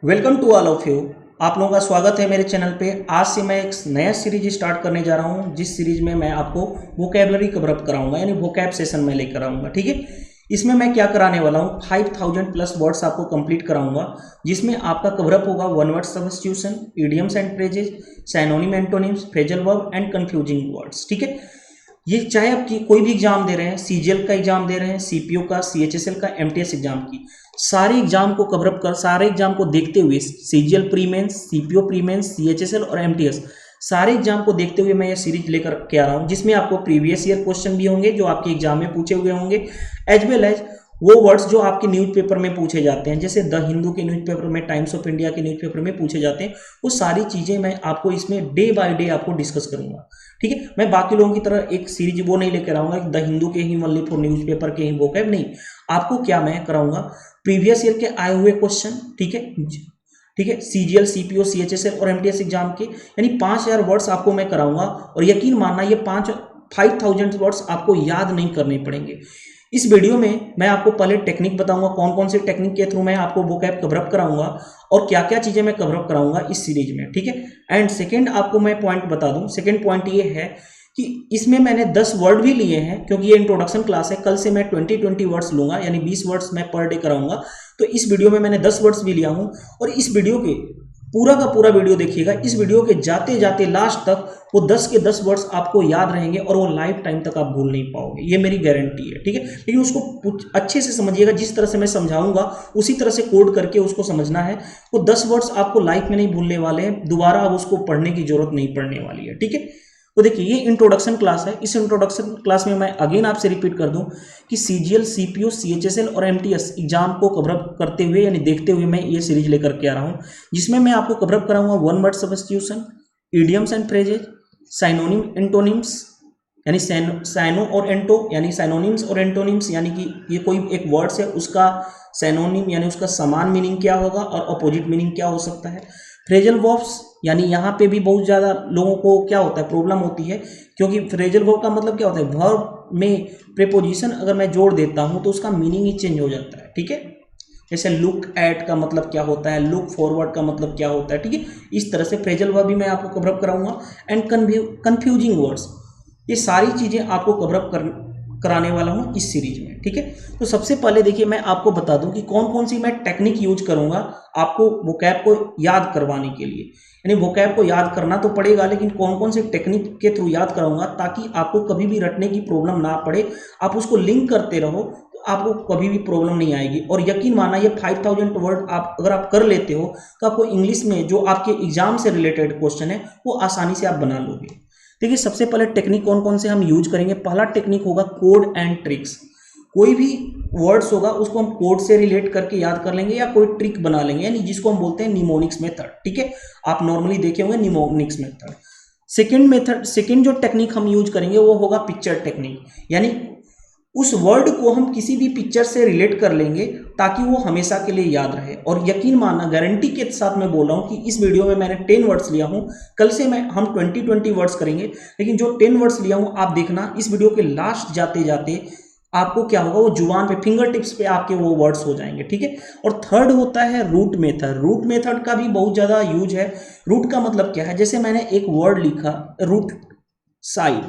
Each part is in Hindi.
Welcome to all of you. आप लोगों का स्वागत है मेरे चैनल पे। आज से मैं एक नया सीरीज स्टार्ट करने जा रहा हूँ, जिस सीरीज में मैं आपको वोकेबलरी कवर अप कराऊंगा, यानी वोकैब सेशन में लेकर आऊंगा। ठीक है, इसमें मैं क्या कराने वाला हूँ, 5000 प्लस वर्ड्स आपको कंप्लीट कराऊंगा, जिसमें आपका कवर अप होगा one word substitution, idioms and phrases, synonym antonyms, phrasal verb and confusing words. ठीक है, ये चाहे आप कोई भी एग्जाम दे रहे हैं, सीजीएल का एग्जाम दे रहे हैं, सीपीओ का, सीएचएसएल का, एमटीएस एग्जाम की, सारे एग्जाम को कवर अप कर, सारे एग्जाम को देखते हुए, CGL pre mains, CPO pre mains, CHSL और एमटीएस, सारे एग्जाम को देखते हुए मैं ये सीरीज लेकर के आ रहा हूँ, जिसमें आपको प्रीवियस ईयर क्वेश्चन भी होंगे जो आपके एग्जाम में पूछे हुए होंगे, एज वेल एज वो वर्ड्स जो आपके न्यूज़पेपर में पूछे जाते हैं, जैसे द हिंदू के न्यूज़पेपर में, टाइम्स ऑफ इंडिया के न्यूज़पेपर में पूछे जाते हैं। वो सारी चीज़ें मैं आपको इसमें डे बाय डे आपको डिस्कस करूंगा। ठीक है, मैं बाकी लोगों की तरह एक सीरीज वो नहीं लेकर आऊंगा द हिंदू के ही ओनली फॉर न्यूज़पेपर के ही वोकैब, नहीं। आपको क्या मैं कराऊंगा, प्रीवियस ईयर के आए हुए क्वेश्चन। ठीक है, ठीक है, सीजीएल, सीपीओ, सीएचएसएल और एमटीएस एग्जाम के, यानी 5000 वर्ड्स आपको मैं कराऊंगा। और यकीन मानना, ये 5000 वर्ड्स आपको याद नहीं करने पड़ेंगे। इस वीडियो में मैं आपको पहले टेक्निक बताऊंगा, कौन कौन से टेक्निक के थ्रू मैं आपको वोकैब कवर अप कराऊंगा और क्या क्या चीजें मैं कवर अप कराऊंगा इस सीरीज में। ठीक है, एंड सेकंड आपको मैं पॉइंट बता दूं, सेकंड पॉइंट ये है कि इसमें मैंने 10 वर्ड भी लिए हैं, क्योंकि ये इंट्रोडक्शन क्लास है। कल से मैं 20 वर्ड्स लूंगा, यानी 20 वर्ड्स मैं पर डे कराऊंगा। तो इस वीडियो में मैंने 10 वर्ड्स भी लिया हूं, और इस वीडियो के पूरा का पूरा वीडियो देखिएगा। इस वीडियो के जाते जाते लास्ट तक वो 10 के 10 वर्ड्स आपको याद रहेंगे, और वो लाइफ टाइम तक आप भूल नहीं पाओगे, ये मेरी गारंटी है। ठीक है, लेकिन उसको अच्छे से समझिएगा, जिस तरह से मैं समझाऊंगा उसी तरह से कोड करके उसको समझना है। वो 10 वर्ड्स आपको लाइफ में नहीं भूलने वाले हैं, दोबारा अब उसको पढ़ने की जरूरत नहीं पड़ने वाली है। ठीक है, तो देखिए, ये इंट्रोडक्शन क्लास है। इस इंट्रोडक्शन क्लास में मैं अगेन आपसे रिपीट कर दूं कि सीजीएल, सीपीओ, सीएचएसएल और एमटीएस एग्जाम को कवर अप करते हुए, यानी देखते हुए, मैं ये सीरीज लेकर के आ रहा हूं, जिसमें मैं आपको कवर अप कराऊंगा one word substitution, idioms and phrases, synonym antonyms, यानी साइनो और एंटो, यानी साइनोनिम्स और एंटोनिम्स, यानी कि ये कोई एक वर्ड्स है, उसका साइनोनिम यानी उसका समान मीनिंग क्या होगा और अपोजिट मीनिंग क्या हो सकता है। फ्रेजल वर्ब्स, यानी यहाँ पे भी बहुत ज़्यादा लोगों को क्या होता है, प्रॉब्लम होती है, क्योंकि फ्रेजल वर्ब का मतलब क्या होता है, वर्ब में प्रीपोजिशन अगर मैं जोड़ देता हूँ तो उसका मीनिंग ही चेंज हो जाता है। ठीक है, जैसे लुक एट का मतलब क्या होता है, लुक फॉरवर्ड का मतलब क्या होता है। ठीक है, इस तरह से फ्रेजल वर्ब भी मैं आपको कवर अप कराऊंगा, एंड कन्फ्यूजिंग वर्ड्स, ये सारी चीज़ें आपको कवर अप कराने वाला हूँ इस सीरीज में। ठीक है, तो सबसे पहले देखिए, मैं आपको बता दूं कि कौन कौन सी मैं टेक्निक यूज करूंगा आपको वोकैब को याद करवाने के लिए। यानी वोकैब को याद करना तो पड़ेगा, लेकिन कौन कौन सी टेक्निक के थ्रू याद कराऊंगा, ताकि आपको कभी भी रटने की प्रॉब्लम ना पड़े। आप उसको लिंक करते रहो तो आपको कभी भी प्रॉब्लम नहीं आएगी। और यकीन माना, ये 5000 वर्ड आप अगर आप कर लेते हो तो आपको इंग्लिश में जो आपके एग्जाम से रिलेटेड क्वेश्चन है वो आसानी से आप बना लोगे। देखिए, सबसे पहले टेक्निक कौन कौन से हम यूज करेंगे। पहला टेक्निक होगा कोड एंड ट्रिक्स। कोई भी वर्ड्स होगा उसको हम कोड से रिलेट करके याद कर लेंगे, या कोई ट्रिक बना लेंगे, यानी जिसको हम बोलते हैं निमोनिक्स मेथड। ठीक है, आप नॉर्मली देखे होंगे निमोनिक्स मेथड। सेकंड जो टेक्निक हम यूज करेंगे वो होगा पिक्चर टेक्निक, यानी उस वर्ड को हम किसी भी पिक्चर से रिलेट कर लेंगे ताकि वो हमेशा के लिए याद रहे। और यकीन मानना, गारंटी के साथ मैं बोल रहा हूँ कि इस वीडियो में मैंने 10 वर्ड्स लिया हूँ, कल से हम 20 वर्ड्स करेंगे, लेकिन जो 10 वर्ड्स लिया हूँ, आप देखना इस वीडियो के लास्ट जाते जाते आपको क्या होगा, वो जुबान पे, फिंगर टिप्स पे आपके वो वर्ड्स हो जाएंगे। ठीक है, और थर्ड होता है रूट मेथड। रूट मेथड का भी बहुत ज़्यादा यूज है। रूट का मतलब क्या है, जैसे मैंने एक वर्ड लिखा रूट, साइड।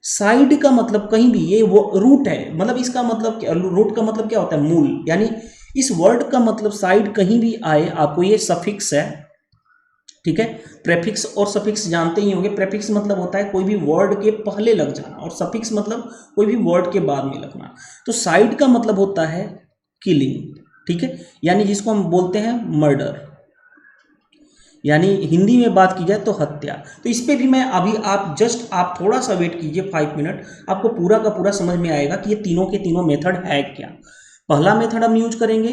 साइड का मतलब कहीं भी, ये वो रूट है, मतलब इसका मतलब क्या, रूट का मतलब क्या होता है, मूल। यानी इस वर्ड का मतलब साइड कहीं भी आए, आपको ये सफिक्स है। ठीक है, प्रेफिक्स और सफिक्स जानते ही होंगे। प्रेफिक्स मतलब होता है कोई भी वर्ड के पहले लग जाना, और सफिक्स मतलब कोई भी वर्ड के बाद में लगना। तो साइड का मतलब होता है किलिंग। ठीक है, यानी जिसको हम बोलते हैं मर्डर, यानी हिंदी में बात की जाए तो हत्या। तो इस पे भी मैं अभी, आप थोड़ा सा वेट कीजिए 5 मिनट, आपको पूरा का पूरा समझ में आएगा कि ये तीनों के तीनों मेथड है क्या। पहला मेथड हम यूज करेंगे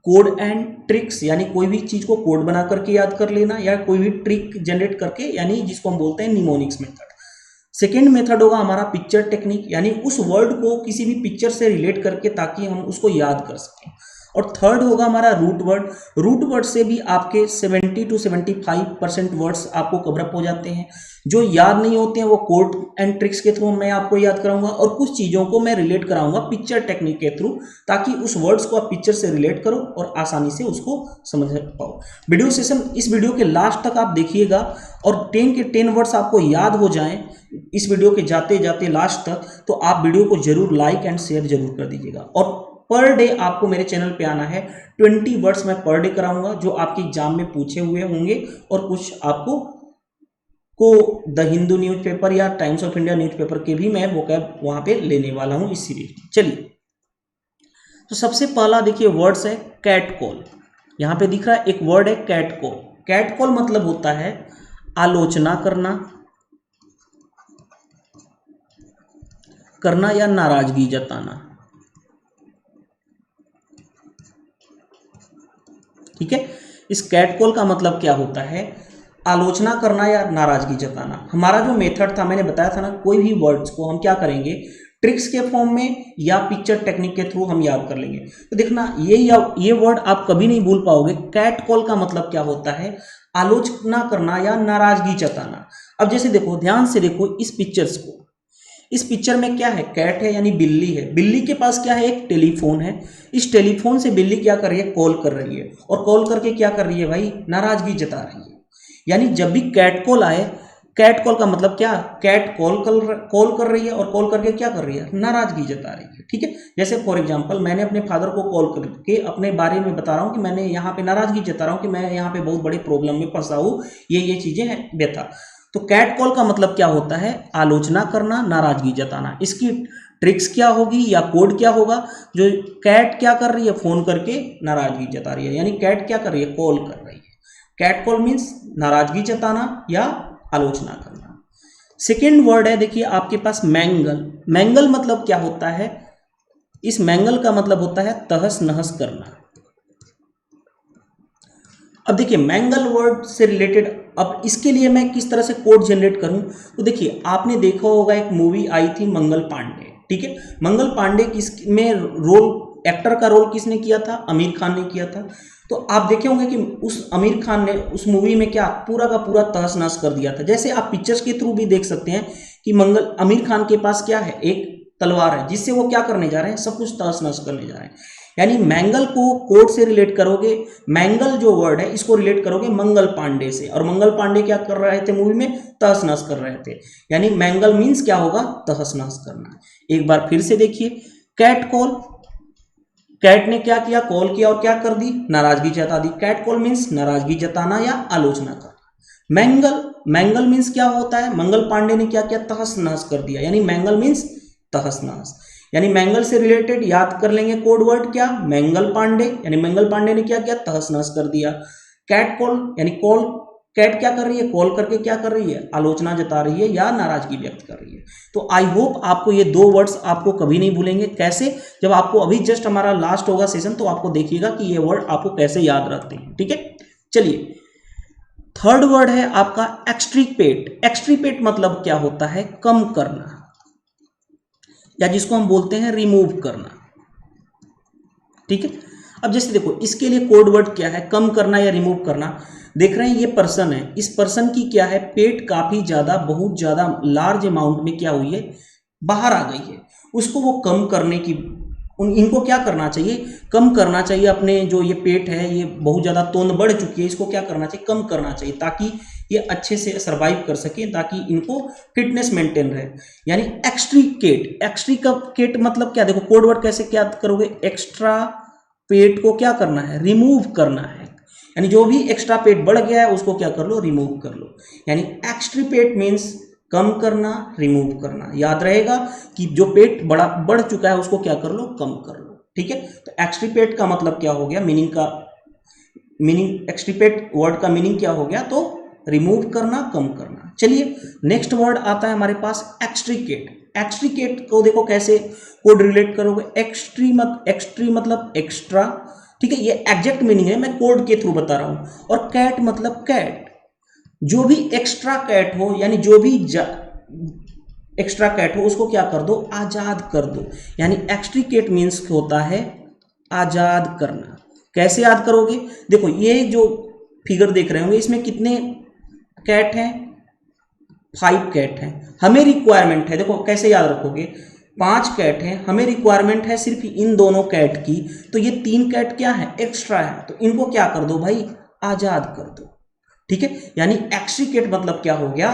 कोड एंड ट्रिक्स, यानी कोई भी चीज को कोड बना करके याद कर लेना, या कोई भी ट्रिक जनरेट करके, यानी जिसको हम बोलते हैं निमोनिक्स मेथड। सेकेंड मेथड होगा हमारा पिक्चर टेक्निक, यानी उस वर्ड को किसी भी पिक्चर से रिलेट करके ताकि हम उसको याद कर सकें। और थर्ड होगा हमारा रूट वर्ड। रूट वर्ड से भी आपके 70 to 75% वर्ड्स आपको कवरअप हो जाते हैं। जो याद नहीं होते हैं वो कोड एंड ट्रिक्स के थ्रू मैं आपको याद कराऊंगा, और कुछ चीज़ों को मैं रिलेट कराऊंगा पिक्चर टेक्निक के थ्रू, ताकि उस वर्ड्स को आप पिक्चर से रिलेट करो और आसानी से उसको समझ पाओ। वीडियो सेशन इस वीडियो के लास्ट तक आप देखिएगा, और 10 के 10 वर्ड्स आपको याद हो जाएं इस वीडियो के जाते जाते लास्ट तक, तो आप वीडियो को जरूर लाइक एंड शेयर जरूर कर दीजिएगा। और पर डे आपको मेरे चैनल पे आना है, 20 वर्ड्स मैं पर डे कराऊंगा जो आपके एग्जाम में पूछे हुए होंगे, और कुछ आपको द हिंदू न्यूज़पेपर या टाइम्स ऑफ इंडिया न्यूज़पेपर के भी मैं वोकैब वहां पे लेने वाला हूं इस सीरीज में। चलिए, तो सबसे पहला देखिए वर्ड्स है कैट कॉल। यहां पे दिख रहा है एक वर्ड है कैट कॉल। कैट कॉल मतलब होता है आलोचना करना या नाराजगी जताना। ठीक है, इस कैट कॉल का मतलब क्या होता है? आलोचना करना या नाराजगी जताना। हमारा जो मेथड था मैंने बताया था ना, कोई भी वर्ड्स को हम क्या करेंगे, ट्रिक्स के फॉर्म में या पिक्चर टेक्निक के थ्रू हम याद कर लेंगे। तो देखना ये वर्ड आप कभी नहीं भूल पाओगे। कैट कॉल का मतलब क्या होता है? आलोचना करना या नाराजगी जताना। अब जैसे देखो, ध्यान से देखो इस पिक्चर्स को। इस पिक्चर में क्या है? कैट है यानी बिल्ली है। बिल्ली के पास क्या है? एक टेलीफोन है। इस टेलीफोन से बिल्ली क्या कर रही है? कॉल कर रही है। और कॉल करके क्या कर रही है भाई? नाराजगी जता रही है। यानी जब भी कैट कॉल आए, कैट कॉल का मतलब क्या? कैट कॉल कर रही है, और कॉल करके क्या कर रही है? नाराजगी जता रही है। ठीक है, जैसे फॉर एग्जांपल मैंने अपने फादर को कॉल करके अपने बारे में बता रहा हूँ कि मैंने यहाँ पे नाराजगी जता रहा हूँ कि मैं यहाँ पे बहुत बड़े प्रॉब्लम में फंसा हूँ, ये चीजें हैं बेटा। तो कैट कॉल का मतलब क्या होता है? आलोचना करना, नाराजगी जताना। इसकी ट्रिक्स क्या होगी या कोड क्या होगा? जो कैट क्या कर रही है? फोन करके नाराजगी जता रही है, यानी कैट क्या कर रही है? कॉल कर रही है। कैट कॉल मीन्स नाराजगी जताना या आलोचना करना। सेकेंड वर्ड है देखिए आपके पास मैंगल। मैंगल मतलब क्या होता है? इस मैंगल का मतलब होता है तहस नहस करना। अब देखिए मैंगल वर्ड से रिलेटेड, अब इसके लिए मैं किस तरह से कोड जनरेट करूं? तो देखिए आपने देखा होगा एक मूवी आई थी मंगल पांडे। ठीक है, मंगल पांडे में एक्टर का रोल किसने किया था? आमिर खान ने किया था। तो आप देखे होंगे कि उस आमिर खान ने उस मूवी में क्या पूरा का पूरा तहस नहस कर दिया था। जैसे आप पिक्चर्स के थ्रू भी देख सकते हैं कि आमिर खान के पास क्या है? एक तलवार है, जिससे वो क्या करने जा रहे हैं? सब कुछ तहस नहस करने जा रहे हैं। यानी मैंगल को कोड से रिलेट करोगे, मैंगल जो वर्ड है इसको रिलेट करोगे मंगल पांडे से, और मंगल पांडे क्या कर रहे थे मूवी में? तहस नहस कर रहे थे। यानी मैंगल मीन्स क्या होगा? तहस नहस करना। एक बार फिर से देखिए, कैट कॉल, कैट ने क्या किया? कॉल किया और क्या कर दी? नाराजगी जता दी। कैट कॉल मीन्स नाराजगी जताना या आलोचना करना। मैंगल मीन्स क्या होता है? मंगल पांडे ने क्या किया? तहस नहस कर दिया, यानी मैंगल मीन्स तहस नहस। यानी मैंगल से रिलेटेड याद कर लेंगे कोड वर्ड क्या? मैंगल पांडे, यानी मैंगल पांडे ने क्या किया? तहस नहस कर दिया। कैट कॉल यानी कैट क्या कर रही है? कॉल करके क्या कर रही है? आलोचना जता रही है या नाराजगी व्यक्त कर रही है। तो आई होप आपको ये दो वर्ड्स आपको कभी नहीं भूलेंगे। कैसे? जब आपको अभी जस्ट हमारा लास्ट होगा सेशन, तो आपको देखिएगा कि ये वर्ड आपको कैसे याद रहते हैं। ठीक है, चलिए थर्ड वर्ड है आपका एक्सट्रीपेट। एक्सट्रीपेट मतलब क्या होता है? कम करना, या जिसको हम बोलते हैं रिमूव करना। ठीक है, अब जैसे देखो इसके लिए कोड वर्ड क्या है? कम करना या रिमूव करना। देख रहे हैं ये पर्सन है, इस पर्सन की क्या है? पेट काफी ज्यादा, बहुत ज्यादा लार्ज अमाउंट में क्या हुई है? बाहर आ गई है। उसको वो कम करने की, इनको क्या करना चाहिए? कम करना चाहिए। अपने जो ये पेट है, ये बहुत ज्यादा तोंद बढ़ चुकी है, इसको क्या करना चाहिए? कम करना चाहिए, ताकि ये अच्छे से सर्वाइव कर सके, ताकि इनको फिटनेस मेंटेन रहे। यानी एक्सट्रीकेट मतलब क्या? देखो कोड वर्ड कैसे क्या करोगे? एक्स्ट्रा पेट को क्या करना है? रिमूव करना है। यानी जो भी एक्स्ट्रा पेट बढ़ गया है उसको क्या कर लो? रिमूव कर लो। यानी एक्सट्रीपेट मीन्स कम करना, रिमूव करना। याद रहेगा कि जो पेट बढ़ चुका है उसको क्या कर लो? कम कर लो। ठीक है, तो एक्सट्रीपेट का मतलब क्या हो गया? मीनिंग एक्सट्रीपेट वर्ड का मीनिंग क्या हो गया? तो रिमूव करना, कम करना। चलिए नेक्स्ट वर्ड आता है हमारे पास एक्सट्रीकेट। एक्सट्रीकेट को देखो कैसे कोड रिलेट करोगे? एक्सट्री मतलब एक्स्ट्रा। ठीक है, ये एग्जैक्ट मीनिंग है, मैं कोड के थ्रू बता रहा हूं। और कैट मतलब कैट, जो भी एक्स्ट्रा कैट हो, यानी जो भी एक्स्ट्रा कैट हो उसको क्या कर दो? आजाद कर दो। यानी एक्सट्रीकेट मीन्स होता है आजाद करना। कैसे याद करोगे? देखो ये जो फिगर देख रहे होंगे इसमें कितने कैट हैं? 5 कैट हैं। हमें रिक्वायरमेंट है, देखो कैसे याद रखोगे, 5 कैट हैं, हमें रिक्वायरमेंट है सिर्फ इन दोनों कैट की, तो ये 3 कैट क्या है? एक्स्ट्रा है, तो इनको क्या कर दो भाई? आजाद कर दो। ठीक है, यानी एक्स्ट्रीकेट मतलब क्या हो गया?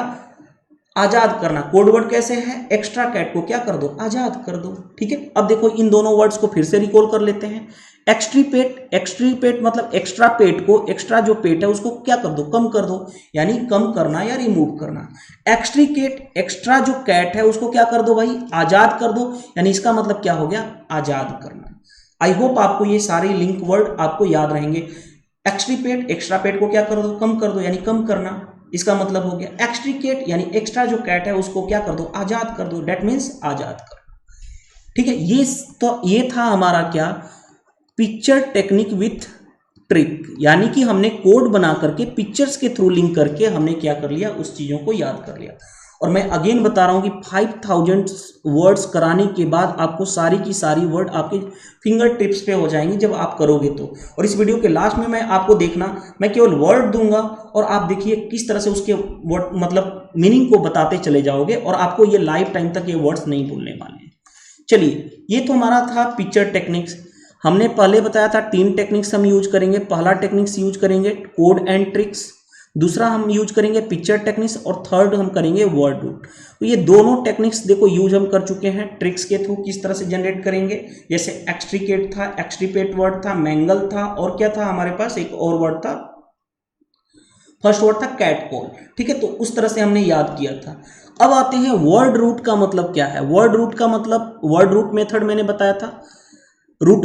आजाद करना। कोडवर्ड कैसे है? एक्स्ट्रा कैट को क्या कर दो? आजाद कर दो। ठीक है, अब देखो इन दोनों वर्ड्स को फिर से रिकॉल कर लेते हैं। एक्सट्रीपेट, एक्सट्रीपेट मतलब एक्स्ट्रा पेट को, एक्स्ट्रा जो पेट है उसको क्या कर दो? कम कर दो, यानी कम करना या रिमूव करना। एक्सट्रीकेट, एक्स्ट्रा जो कैट है उसको क्या कर दो भाई? आजाद कर दो, यानी इसका मतलब क्या हो गया? आजाद करना। आई होप आपको ये सारे लिंक वर्ड आपको याद रहेंगे। एक्सट्रीपेट, एक्स्ट्रा पेट को क्या कर दो? कम कर दो, यानी कम करना, इसका मतलब हो गया। एक्सट्रीकेट यानी एक्स्ट्रा जो कैट है उसको क्या कर दो? आजाद कर दो, डेट मीन्स आजाद कर। ठीक है, ये था हमारा क्या? पिक्चर टेक्निक विथ ट्रिक, यानी कि हमने कोड बना करके पिक्चर्स के थ्रू लिंक करके हमने क्या कर लिया? उस चीजों को याद कर लिया। और मैं अगेन बता रहा हूं कि 5000 वर्ड्स कराने के बाद आपको सारी की सारी वर्ड आपके फिंगर टिप्स पे हो जाएंगी जब आप करोगे तो। और इस वीडियो के लास्ट में मैं आपको देखना, मैं केवल वर्ड दूंगा और आप देखिए किस तरह से उसके वर्ड मतलब मीनिंग को बताते चले जाओगे और आपको ये लाइफ टाइम तक ये वर्ड्स नहीं भूलने वाले हैं। चलिए, ये तो हमारा था पिक्चर टेक्निक्स। हमने पहले बताया था 3 टेक्निक्स हम यूज करेंगे। पहला टेक्निक्स यूज करेंगे कोड एंड ट्रिक्स, दूसरा हम यूज करेंगे पिक्चर टेक्निक्स और थर्ड हम करेंगे वर्ड रूट। तो ये दोनों टेक्निक्स देखो यूज हम कर चुके हैं। ट्रिक्स के थ्रू किस तरह से जनरेट करेंगे, जैसे एक्सट्रीकेट था, एक्सट्रीपेट वर्ड था, मैंगल था, और क्या था हमारे पास? एक और वर्ड था, फर्स्ट वर्ड था कैट कॉल। ठीक है, तो उस तरह से हमने याद किया था। अब आते हैं वर्ड रूट का मतलब क्या है। वर्ड रूट का मतलब, वर्ड रूट मेथड मैंने बताया था। रूट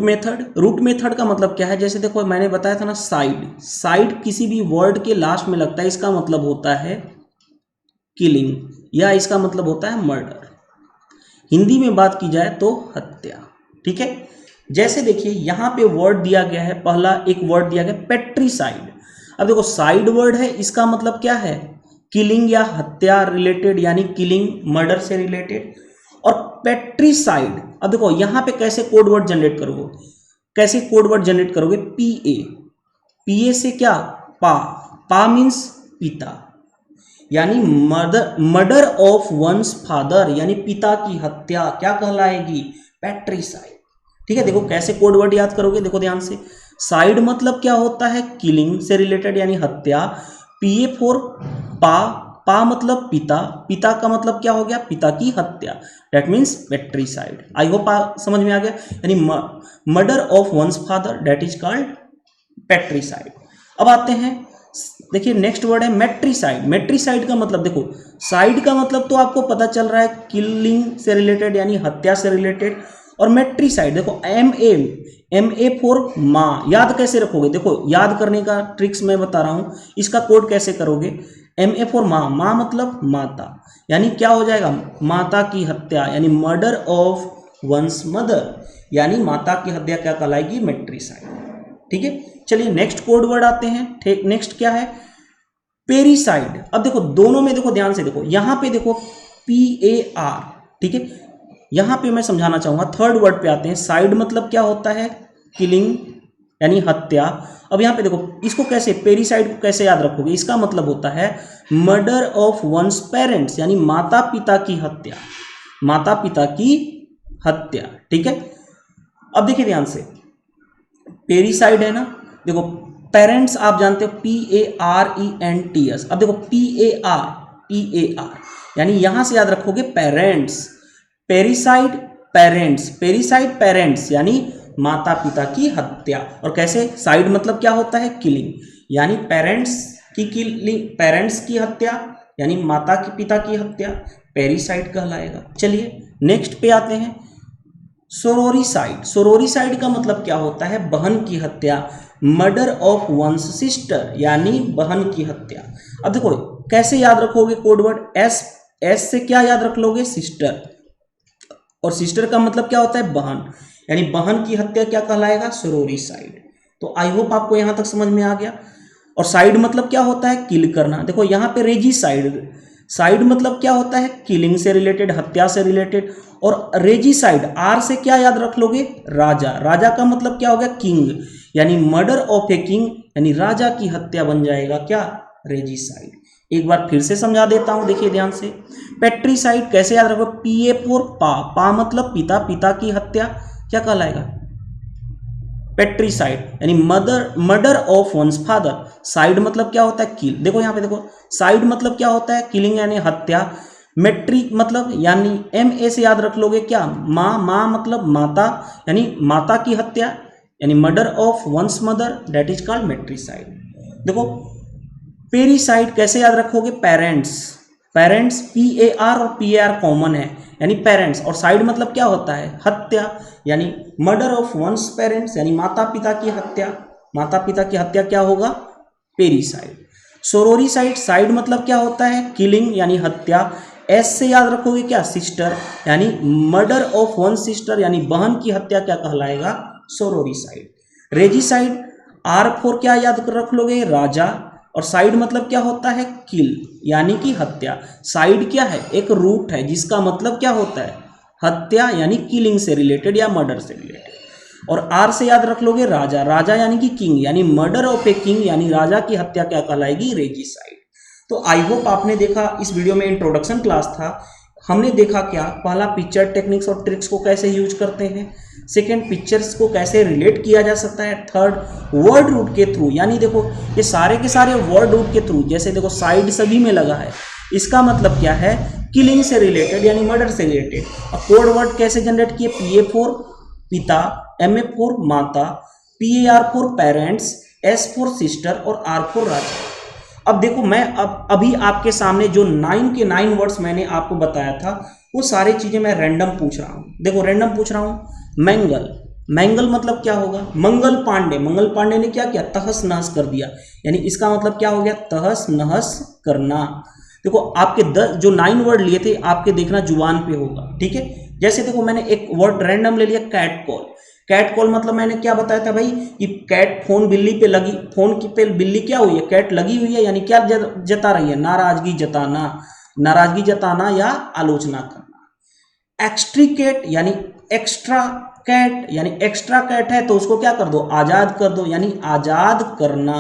मेथड का मतलब क्या है? जैसे देखो मैंने बताया था ना, साइड किसी भी वर्ड के लास्ट में लगता है, इसका मतलब होता है किलिंग या इसका मतलब होता है मर्डर। हिंदी में बात की जाए तो हत्या। ठीक है, जैसे देखिए यहां पे वर्ड दिया गया है, पहला एक वर्ड दिया गया पेट्रीसाइड। अब देखो साइड वर्ड है, इसका मतलब क्या है? किलिंग या हत्या रिलेटेड, यानी किलिंग मर्डर से रिलेटेड। और पेट्रीसाइड, अब देखो यहां पे कैसे कोड वर्ड जनरेट करोगे? कैसे कोड वर्ड जनरेट करोगे? पीए से क्या? पा मीन्स पिता, यानी मर्डर ऑफ वंस फादर, यानी पिता की हत्या क्या कहलाएगी? पेट्रीसाइड। ठीक है, देखो कैसे कोड वर्ड याद करोगे, देखो ध्यान से। साइड मतलब क्या होता है? किलिंग से रिलेटेड यानी हत्या। पीए फॉर पा मतलब पिता, पिता का मतलब क्या हो गया? पिता की हत्या, that means patricide. I hope समझ में आ गया, यानी murder of one's father, that is called patricide. अब आते हैं, देखिए नेक्स्ट वर्ड है मेट्रीसाइड। मेट्रीसाइड का मतलब देखो, साइड का मतलब तो आपको पता चल रहा है किलिंग से रिलेटेड यानी हत्या से रिलेटेड। और मेट्रीसाइड देखो एम ए फॉर माँ। याद कैसे रखोगे? देखो याद करने का ट्रिक्स मैं बता रहा हूं, इसका कोड कैसे करोगे? एम ए फॉर माँ, माँ मतलब माता, यानी क्या हो जाएगा? माता की हत्या, यानी मर्डर ऑफ वंस मदर, यानी माता की हत्या क्या कहलाएगी? मेट्रीसाइड। ठीक है, चलिए नेक्स्ट कोड वर्ड आते हैं। नेक्स्ट क्या है? पेरीसाइड। अब देखो दोनों में देखो ध्यान से देखो, यहां पे देखो PAR। ठीक है, यहां पे मैं समझाना चाहूंगा। थर्ड वर्ड पे आते हैं। साइड मतलब क्या होता है? किलिंग यानी हत्या। अब यहां पे देखो इसको कैसे, पेरीसाइड को कैसे याद रखोगे? इसका मतलब होता है मर्डर ऑफ वंस पेरेंट्स, यानी माता पिता की हत्या, माता पिता की हत्या। ठीक है, अब देखिए ध्यान से, पेरीसाइड है ना, देखो पेरेंट्स आप जानते हो PARENTS। अब देखो PAR यानी यहां से याद रखोगे पेरेंट्स। पेरीसाइड पेरेंट्स यानी माता पिता की हत्या। और कैसे? साइड मतलब क्या होता है? किलिंग, यानी पेरेंट्स की किलिंग, पेरेंट्स की हत्या यानी माता की पिता की हत्या, पेरीसाइड कहलाएगा। चलिए नेक्स्ट पे आते हैं, सोरोरीसाइड। सोरोरीसाइड का मतलब क्या होता है? बहन की हत्या, मर्डर ऑफ वंस सिस्टर, यानी बहन की हत्या। अब देखो कैसे याद रखोगे कोड वर्ड? एस से क्या याद रख लोगे? सिस्टर, और सिस्टर का मतलब क्या होता है? बहन, यानी बहन की हत्या क्या कहलाएगा? सोरोरीसाइड। तो आई होप आपको यहां तक समझ में आ गया। और साइड मतलब क्या होता है? किल करना। देखो यहां पे रेजिसाइड, साइड मतलब क्या होता है, किलिंग से रिलेटेड, हत्या से रिलेटेड। और रेजिसाइड, आर से क्या याद रख लोगे, राजा। राजा का मतलब क्या हो गया, किंग, यानी मर्डर ऑफ ए किंग, यानी राजा की हत्या बन जाएगा क्या, रेजिसाइड। एक बार फिर से समझा देता हूं, देखिए ध्यान से। पेट्रीसाइड कैसे याद रखो, पीए फॉर पा, पा मतलब पिता, पिता की हत्या क्या कहलाएगा, पेट्रीसाइड, यानी murder of one's father. Side मतलब क्या होता है, किल। देखो यहाँ पे देखो, साइड मतलब क्या होता है, किलिंग यानी हत्या। मेट्रिक मतलब यानी एम ए से याद रख लोगे क्या, माँ, माँ मतलब माता, यानी माता की हत्या, यानी murder of one's mother, that is called matricide. देखो पेरीसाइड कैसे याद रखोगे, parents. Parents P A R और पी ए आर कॉमन है, यानी पेरेंट्स। और साइड मतलब क्या होता है, हत्या, यानी मर्डर ऑफ वंस पेरेंट्स, यानी माता पिता की हत्या। माता पिता की हत्या क्या होगा, पेरीसाइड। सोरोरीसाइड, साइड मतलब क्या होता है, किलिंग यानी हत्या। एस से याद रखोगे क्या, सिस्टर, यानी मर्डर ऑफ वन सिस्टर, यानी बहन की हत्या क्या कहलाएगा, सोरोरीसाइड। रेजिसाइड, आर फोर क्या याद रख लोगे, राजा। और साइड मतलब क्या होता है, किल, यानी कि हत्या। साइड क्या है, एक रूट है जिसका मतलब क्या होता है, हत्या, यानी किलिंग से रिलेटेड या मर्डर से रिलेटेड। और आर से याद रख लोगे राजा, राजा यानी कि किंग, यानी मर्डर ऑफ ए किंग, यानी राजा की हत्या क्या कहलाएगी, रेजिसाइड। तो आई होप आपने देखा, इस वीडियो में इंट्रोडक्शन क्लास था। हमने देखा क्या, पहला पिक्चर टेक्निक्स और ट्रिक्स को कैसे यूज करते हैं, सेकेंड पिक्चर्स को कैसे रिलेट किया जा सकता है, थर्ड वर्ड रूट के थ्रू, यानी देखो ये सारे के सारे वर्ड रूट के थ्रू, जैसे देखो साइड सभी में लगा है, इसका मतलब क्या है, किलिंग से रिलेटेड यानी मर्डर से रिलेटेड। अब कोड वर्ड कैसे जनरेट किए, पी ए फॉर पिता, एम ए फॉर माता, P A are for parents, S for sister और आर फॉर राजा। अब देखो मैं अभी आपके सामने जो 9 के 9 वर्ड्स मैंने आपको बताया था, वो सारी चीजें मैं रैंडम पूछ रहा हूँ। देखो रैंडम पूछ रहा हूँ। मैंगल, मैंगल मतलब क्या होगा, मंगल पांडे, मंगल पांडे ने क्या किया, तहस नहस कर दिया, यानी इसका मतलब क्या हो गया, तहस नहस करना। देखो आपके 10 जो 9 वर्ड लिए थे, आपके देखना जुबान पे होगा, ठीक है। जैसे देखो मैंने एक वर्ड रैंडम ले लिया, कैट कॉल। कैट कॉल मतलब मैंने क्या बताया था भाई, कि कैट फोन बिल्ली पे लगी, फोन की पे बिल्ली क्या हुई है, कैट लगी हुई है, यानी क्या जता रही है, नाराजगी जताना, नाराजगी जताना या आलोचना करना। एक्सट्रीकेट यानी एक्स्ट्रा कैट, यानी एक्स्ट्रा कैट है तो उसको क्या कर दो, आजाद कर दो, यानी आजाद करना।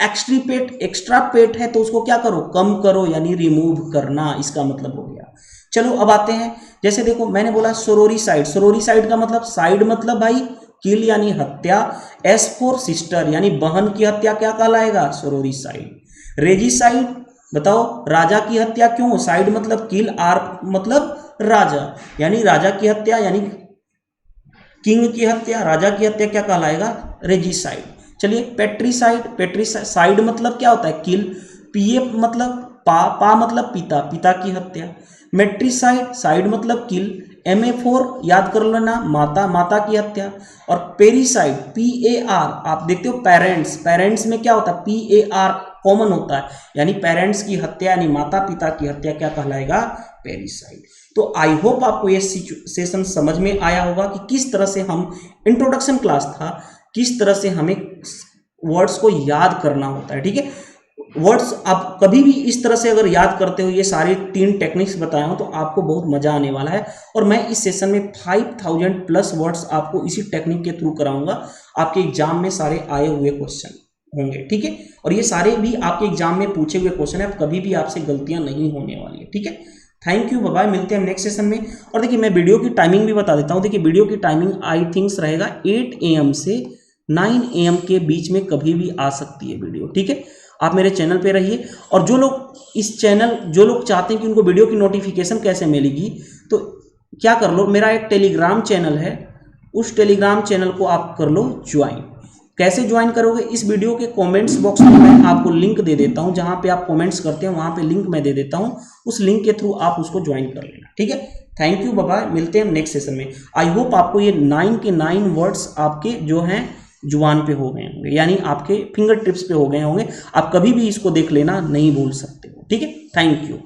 एक्सट्रीपेट, एक्स्ट्रा पेट है तो उसको क्या करो, कम करो, यानी रिमूव करना, इसका मतलब हो गया। चलो अब आते हैं, जैसे देखो मैंने बोला सोरोरी साइड, सोरोरी साइड का मतलब, साइड मतलब भाई किल यानी हत्या, एस फॉर सिस्टर यानी बहन की हत्या क्या कहलाएगा, सोरोरी साइड। रेजिसाइड बताओ, राजा की हत्या क्यों, साइड मतलब किल, आर मतलब राजा, यानी राजा की हत्या, यानी किंग की हत्या, राजा की हत्या क्या कहलाएगा, रेजिसाइड। चलिए पेट्रीसाइड, पेट्रीसाइड मतलब क्या होता है, किल। पीए मतलब पा मतलब पिता, पिता की हत्या। मेट्रीसाइड, साइड मतलब किल। एम ए फोर याद कर लेना, माता, माता की हत्या। और पेरीसाइड, पी ए आर, आप देखते हो पेरेंट्स, पेरेंट्स में क्या होता है, पी ए आर कॉमन होता है, यानी पेरेंट्स की हत्या, यानी माता पिता की हत्या क्या कहलाएगा, पेरीसाइड। तो आई होप आपको ये सेशन समझ में आया होगा कि किस तरह से हम, इंट्रोडक्शन क्लास था, किस तरह से हमें वर्ड्स को याद करना होता है, ठीक है। वर्ड्स आप कभी भी इस तरह से अगर याद करते हो, ये सारे 3 टेक्निक्स बताया हूं, तो आपको बहुत मजा आने वाला है। और मैं इस सेशन में 5000 प्लस वर्ड्स आपको इसी टेक्निक के थ्रू कराऊंगा। आपके एग्जाम में सारे आए हुए क्वेश्चन होंगे, ठीक है। और ये सारे भी आपके एग्जाम में पूछे हुए क्वेश्चन है, कभी भी आपसे गलतियां नहीं होने वाली है, ठीक है। थैंक यू, बाय, मिलते हैं नेक्स्ट सेशन में। और देखिए मैं वीडियो की टाइमिंग भी बता देता हूँ। देखिए वीडियो की टाइमिंग आई थिंक्स रहेगा 8 AM से 9 AM के बीच में कभी भी आ सकती है वीडियो, ठीक है। आप मेरे चैनल पे रहिए। और जो लोग इस चैनल, जो लोग चाहते हैं कि उनको वीडियो की नोटिफिकेशन कैसे मिलेगी, तो क्या कर लो, मेरा एक टेलीग्राम चैनल है, उस टेलीग्राम चैनल को आप कर लो ज्वाइन। कैसे ज्वाइन करोगे, इस वीडियो के कमेंट्स बॉक्स में मैं आपको लिंक दे देता हूं, जहां पे आप कमेंट्स करते हैं वहां पे लिंक मैं दे देता हूं, उस लिंक के थ्रू आप उसको ज्वाइन कर लेना, ठीक है। थैंक यू, बाय, मिलते हैं नेक्स्ट सेशन में। आई होप आपको ये 9 के 9 वर्ड्स आपके जो हैं जुबान पे हो गए होंगे, यानी आपके फिंगर टिप्स पे हो गए होंगे। आप कभी भी इसको देख लेना, नहीं भूल सकते हो, ठीक है। Thank you.